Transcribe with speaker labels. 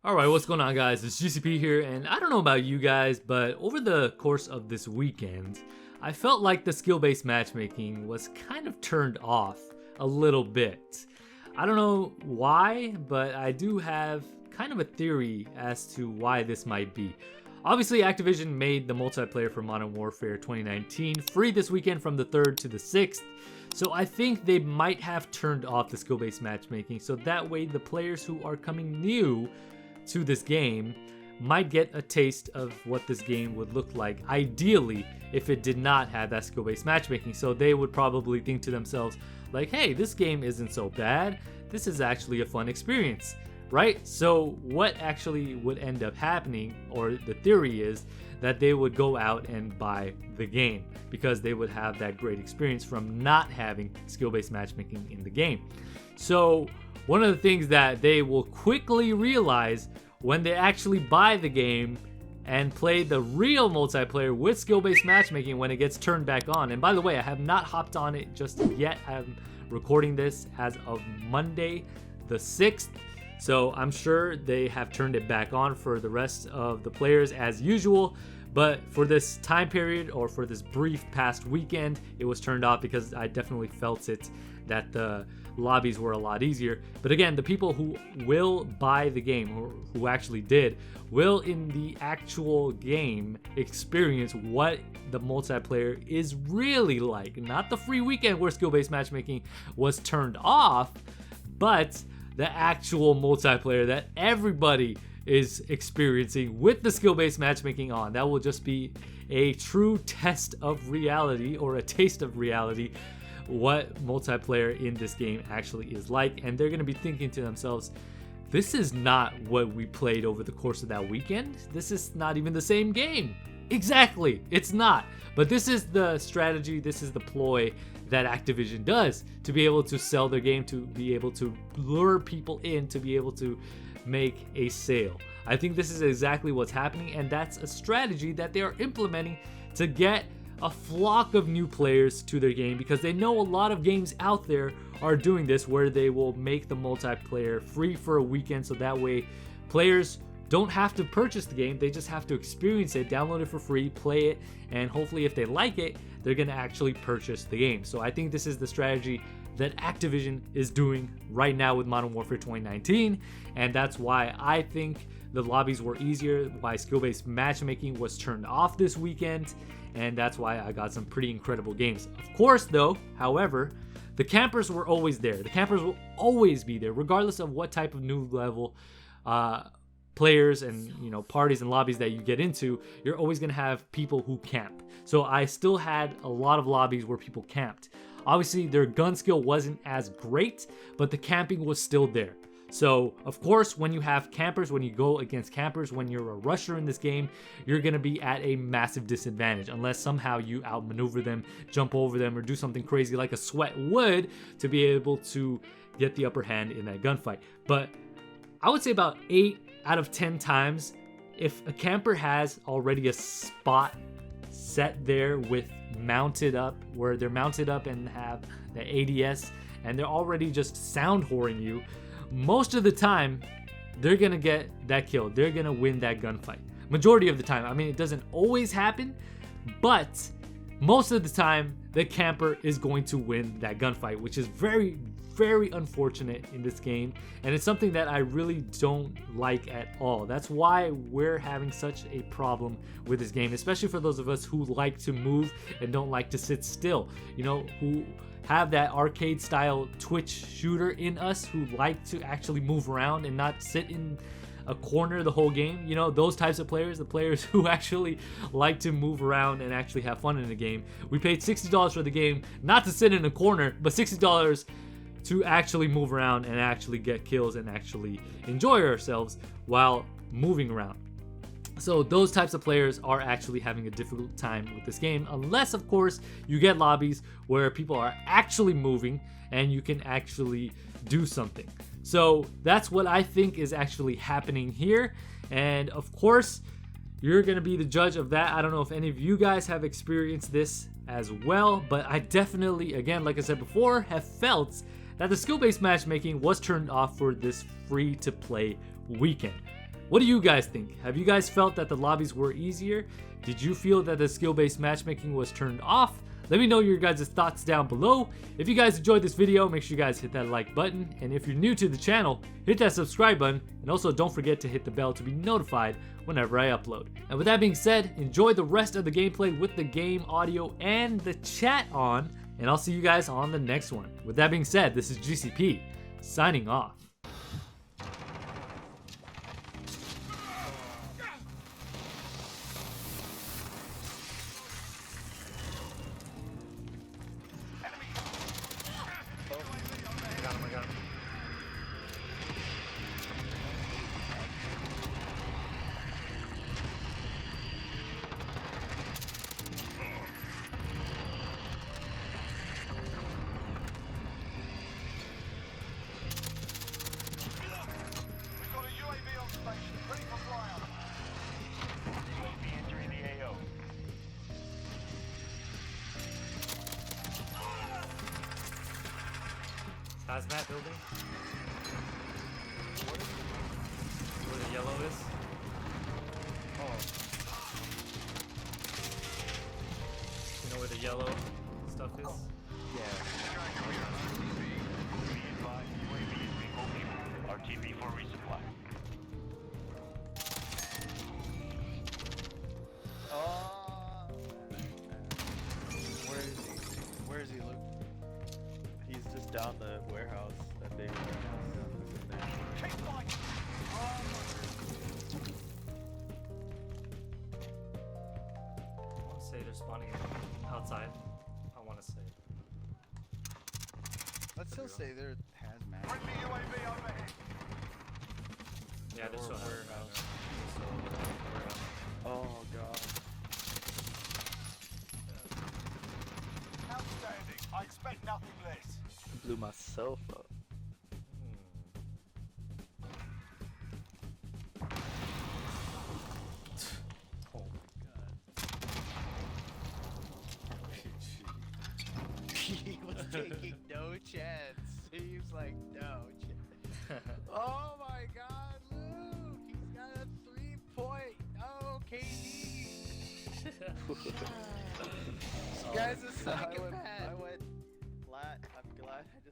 Speaker 1: Alright, what's going on, guys? It's GCP here, and I don't know about you guys, but over the course of this weekend, I felt like the skill-based matchmaking was kind of turned off a little bit. I don't know why, but I do have kind of a theory as to why this might be. Obviously, Activision made the multiplayer for Modern Warfare 2019 free this weekend from the 3rd to the 6th, so I think they might have turned off the skill-based matchmaking, so that way the players who are coming new to this game might get a taste of what this game would look like ideally if it did not have that skill-based matchmaking. So they would probably think to themselves like, hey, this game isn't so bad, this is actually a fun experience, right? So what actually would end up happening, or the theory is that they would go out and buy the game because they would have that great experience from not having skill-based matchmaking in the game. So one of the things that they will quickly realize when they actually buy the game and play the real multiplayer with skill-based matchmaking when it gets turned back on. And by the way, I have not hopped on it just yet. I'm recording this as of Monday the 6th. So I'm sure they have turned it back on for the rest of the players as usual. But for this time period, or for this brief past weekend, it was turned off because I definitely felt it that the lobbies were a lot easier. But again, the people who will buy the game, or who actually did, will in the actual game experience what the multiplayer is really like. Not the free weekend where skill-based matchmaking was turned off, but the actual multiplayer that everybody is experiencing with the skill-based matchmaking on. That will just be a true test of reality, or a taste of reality, what multiplayer in this game actually is like. And they're going to be thinking to themselves, this is not what we played over the course of that weekend. This is not even the same game. Exactly, it's not. But this is the strategy, this is the ploy that Activision does to be able to sell their game, to be able to lure people in, to be able to make a sale. I think this is exactly what's happening, and that's a strategy that they are implementing to get a flock of new players to their game, because they know a lot of games out there are doing this, where they will make the multiplayer free for a weekend, so that way players don't have to purchase the game, they just have to experience it, download it for free, play it, and hopefully if they like it, they're going to actually purchase the game. So I think this is the strategy that Activision is doing right now with Modern Warfare 2019, and that's why I think the lobbies were easier, why skill-based matchmaking was turned off this weekend, and that's why I got some pretty incredible games. Of course though, however, the campers were always there. The campers will always be there, regardless of what type of new level players and parties and lobbies that you get into. You're always going to have people who camp. So I still had a lot of lobbies where people camped. Obviously their gun skill wasn't as great, but the camping was still there. So of course, when you have campers, when you go against campers, when you're a rusher in this game, you're going to be at a massive disadvantage unless somehow you outmaneuver them, jump over them, or do something crazy like a sweat would to be able to get the upper hand in that gunfight. But I would say about 8 out of 10 times, if a camper has already a spot set there with mounted up, where they're mounted up and have the ADS, and they're already just sound whoring you, most of the time they're gonna get that kill, they're gonna win that gunfight. Majority of the time. I mean, it doesn't always happen, but most of the time the camper is going to win that gunfight, which is very, very unfortunate in this game, and it's something that I really don't like at all. That's why we're having such a problem with this game, especially for those of us who like to move and don't like to sit still, who have that arcade style Twitch shooter in us, who like to actually move around and not sit in a corner the whole game. Those types of players, the players who actually like to move around and actually have fun in the game. We paid $60 for the game, not to sit in a corner, but $60 to actually move around and actually get kills and actually enjoy ourselves while moving around. So those types of players are actually having a difficult time with this game, unless of course you get lobbies where people are actually moving and you can actually do something. So that's what I think is actually happening here, and of course you're going to be the judge of that. I don't know if any of you guys have experienced this as well, but I definitely, again, like I said before, have felt that the skill-based matchmaking was turned off for this free-to-play weekend. What do you guys think? Have you guys felt that the lobbies were easier? Did you feel that the skill-based matchmaking was turned off? Let me know your guys' thoughts down below. If you guys enjoyed this video, make sure you guys hit that like button. And if you're new to the channel, hit that subscribe button. And also don't forget to hit the bell to be notified whenever I upload. And with that being said, enjoy the rest of the gameplay with the game audio and the chat on. And I'll see you guys on the next one. With that being said, this is GCP, signing off.
Speaker 2: I got him.
Speaker 3: We've got a UAV on station, ready for flyout. UAV entering the AO.
Speaker 1: Hazmat building. Where the yellow is.
Speaker 2: Oh,
Speaker 1: You know where the yellow stuff is?
Speaker 3: RTB for resupply.
Speaker 2: where is he? Luke? He's just down the warehouse. That big warehouse.
Speaker 3: Keep fighting.
Speaker 1: I want to say they're spawning outside. I want to say.
Speaker 2: Let's still say they're hazmat.
Speaker 3: Friendly UAV overhead.
Speaker 1: Yeah, they're still
Speaker 2: warehouse. Oh god.
Speaker 3: Outstanding. I expect nothing less.
Speaker 2: Blew myself up.
Speaker 1: Oh my
Speaker 2: He was taking no chance. He was like, no chance. Oh my god, Luke! He's got a 3.0 KD! This guy's a psychopath! I went